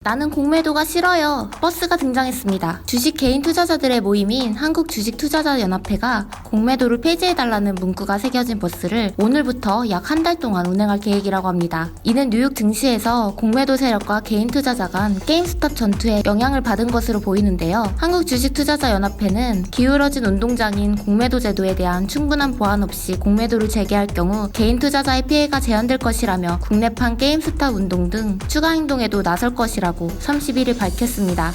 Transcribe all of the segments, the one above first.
나는 공매도가 싫어요. 버스가 등장했습니다. 주식 개인 투자자들의 모임인 한국주식투자자연합회가 공매도를 폐지해달라는 문구가 새겨진 버스를 오늘부터 약 한 달 동안 운행할 계획이라고 합니다. 이는 뉴욕 증시에서 공매도 세력과 개인 투자자 간 게임스탑 전투에 영향을 받은 것으로 보이는데요. 한국주식투자자연합회는 기울어진 운동장인 공매도 제도에 대한 충분한 보완 없이 공매도를 재개할 경우 개인 투자자의 피해가 제한될 것이라며 국내판 게임스탑 운동 등 추가 행동에도 나설 것이라고 31일 밝혔습니다.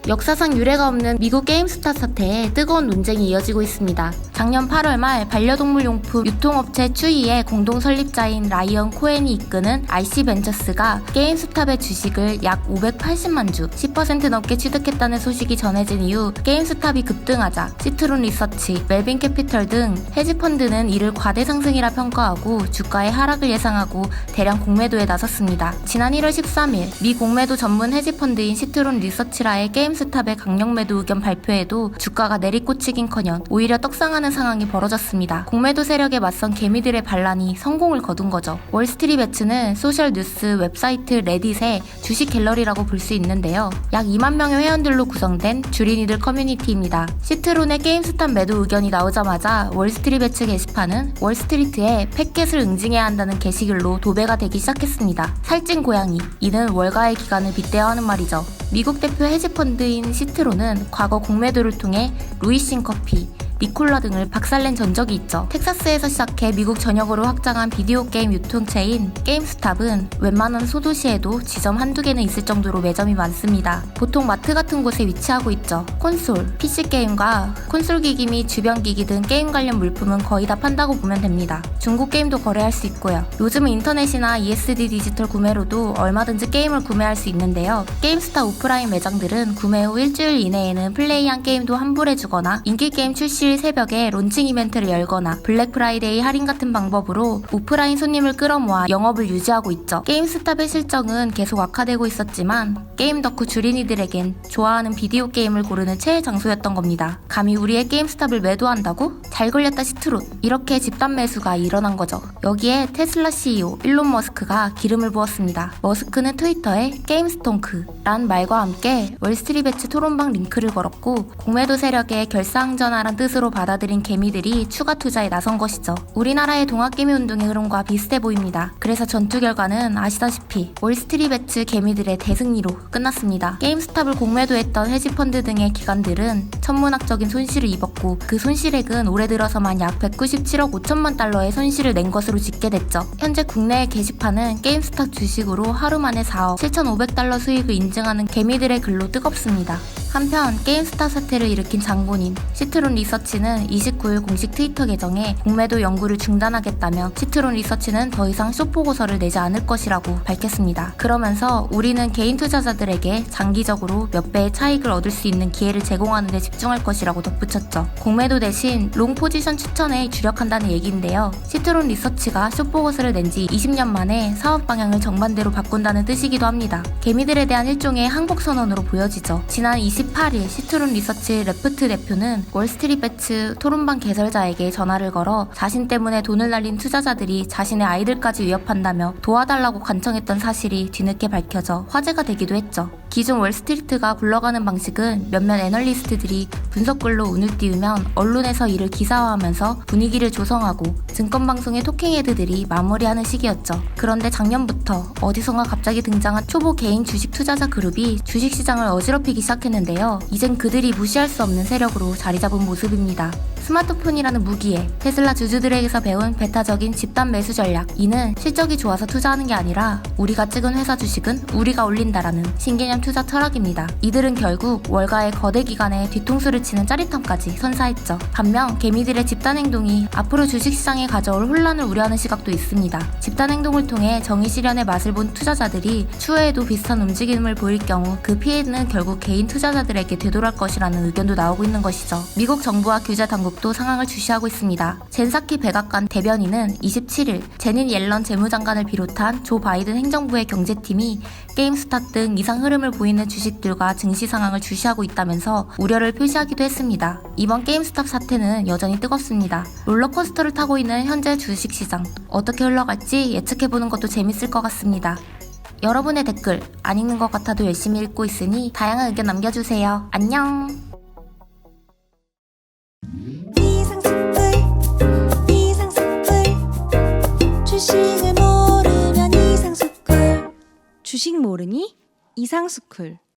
역사상 유례가 없는 미국 게임스탑 사태에 뜨거운 논쟁이 이어지고 있습니다. 작년 8월 말 반려동물 용품 유통업체 추이의 공동 설립자인 라이언 코엔이 이끄는 IC벤처스가 게임스탑의 주식을 약 580만 주, 10% 넘게 취득했다는 소식이 전해진 이후 게임스탑이 급등하자 시트론 리서치, 멜빈 캐피털 등 헤지펀드는 이를 과대 상승이라 평가하고 주가의 하락을 예상하고 대량 공매도에 나섰습니다. 지난 1월 13일 미 공매도 전문 헤지펀드인 시트론 리서치라의 게임스탑의 강력 매도 의견 발표에도 주가가 내리꽂히긴커녕 오히려 떡상하는 상황이 벌어졌습니다. 공매도 세력에 맞선 개미들의 반란이 성공을 거둔 거죠. 월스트리트배츠는 소셜 뉴스 웹사이트 레딧의 주식 갤러리라고 볼 수 있는데요. 약 2만 명의 회원들로 구성된 주린이들 커뮤니티입니다. 시트론의 게임스탑 매도 의견이 나오자마자 월스트리트배츠 게시판은 월스트리트에 팩겟을 응징해야 한다는 게시글로 도배가 되기 시작했습니다. 살찐 고양이, 이는 월가의 기간을 빗대어 하는 말이죠. 미국 대표 헤지펀드인 시트론은 과거 공매도를 통해 루이싱 커피, 니콜라 등을 박살낸 전적이 있죠. 텍사스에서 시작해 미국 전역으로 확장한 비디오 게임 유통체인 게임스탑은 웬만한 소도시에도 지점 한두 개는 있을 정도로 매점이 많습니다. 보통 마트 같은 곳에 위치하고 있죠. 콘솔, PC게임과 콘솔 기기 및 주변 기기 등 게임 관련 물품은 거의 다 판다고 보면 됩니다. 중고 게임도 거래할 수 있고요. 요즘은 인터넷이나 ESD 디지털 구매로도 얼마든지 게임을 구매할 수 있는데요. 게임스탑 오프라인 매장들은 구매 후 일주일 이내에는 플레이한 게임도 환불해주거나 인기 게임 출시 새벽에 론칭 이벤트를 열거나 블랙 프라이데이 할인 같은 방법으로 오프라인 손님을 끌어모아 영업을 유지하고 있죠. 게임스탑의 실적은 계속 악화되고 있었지만 게임 덕후 주린이들에겐 좋아하는 비디오 게임을 고르는 최애 장소였던 겁니다. 감히 우리의 게임스탑을 매도한다고? 잘 걸렸다 시트론. 이렇게 집단 매수가 일어난 거죠. 여기에 테슬라 CEO 일론 머스크가 기름을 부었습니다. 머스크는 트위터에 게임스톤크란 말과 함께 월스트리트배츠 토론방 링크를 걸었고 공매도 세력의 결사항전하란 뜻으로 받아들인 개미들이 추가 투자에 나선 것이죠. 우리나라의 동학개미 운동의 흐름과 비슷해 보입니다. 그래서 전투 결과는 아시다시피 월스트리트배츠 개미들의 대승리로 끝났습니다. 게임스탑을 공매도했던 헤지펀드 등의 기관들은 천문학적인 손실을 입었고 그 손실액은 올해 들어서만 약 197억 5천만 달러의 손실을 낸 것으로 집계됐죠. 현재 국내의 게시판은 게임스탑 주식으로 하루 만에 4억 7,500달러 수익을 인증하는 개미들의 글로 뜨겁습니다. 한편 게임스탑 사태를 일으킨 장본인 시트론 리서치는 29일 공식 트위터 계정에 공매도 연구를 중단하겠다며 시트론 리서치는 더 이상 쇼보고서를 내지 않을 것이라고 밝혔습니다. 그러면서 우리는 개인 투자자들에게 장기적으로 몇 배의 차익을 얻을 수 있는 기회를 제공하는 데 집중할 것이라고 덧붙였죠. 공매도 대신 롱 포지션 추천에 주력한다는 얘기인데요. 시트론 리서치가 쇼보고서를 낸 지 20년 만에 사업 방향을 정반대로 바꾼다는 뜻이기도 합니다. 개미들에 대한 일종의 항복 선언으로 보여지죠. 지난 28일 시트론 리서치 레프트 대표는 월스트리트배츠 토론방 개설자에게 전화를 걸어 자신 때문에 돈을 날린 투자자들이 자신의 아이들까지 위협한다며 도와달라고 간청했던 사실이 뒤늦게 밝혀져 화제가 되기도 했죠. 기존 월스트리트가 굴러가는 방식은 몇몇 애널리스트들이 분석글로 운을 띄우면 언론에서 이를 기사화하면서 분위기를 조성하고 증권방송의 토킹헤드들이 마무리하는 시기였죠. 그런데 작년부터 어디선가 갑자기 등장한 초보 개인 주식 투자자 그룹이 주식시장을 어지럽히기 시작했는데요. 이젠 그들이 무시할 수 없는 세력으로 자리 잡은 모습입니다. 스마트폰이라는 무기에 테슬라 주주들에게서 배운 배타적인 집단 매수 전략. 이는 실적이 좋아서 투자하는 게 아니라 우리가 찍은 회사 주식은 우리가 올린다라는 신개념 투자 철학입니다. 이들은 결국 월가의 거대 기관에 뒤통수를 치는 짜릿함까지 선사했죠. 반면 개미들의 집단 행동이 앞으로 주식시장에 가져올 혼란을 우려하는 시각도 있습니다. 집단 행동을 통해 정의 실현의 맛을 본 투자자들이 추후에도 비슷한 움직임을 보일 경우 그 피해는 결국 개인 투자자들에게 되돌아갈 것이라는 의견도 나오고 있는 것이죠. 미국 정부와 규제 당국도 상황을 주시하고 있습니다. 젠사키 백악관 대변인은 27일 제닛 옐런 재무장관을 비롯한 조 바이든 행정부의 경제팀이 게임스탑 등 이상 흐름을 하락을 보이는 주식들과 증시 상황을 주시하고 있다면서 우려를 표시하기도 했습니다. 이번 게임스탑 사태는 여전히 뜨겁습니다. 롤러코스터를 타고 있는 현재 주식시장, 어떻게 흘러갈지 예측해보는 것도 재밌을 것 같습니다. 여러분의 댓글, 안 읽는 것 같아도 열심히 읽고 있으니 다양한 의견 남겨주세요. 안녕! 주식을 모르면 이상스쿨. 주식 모르니 이상스쿨.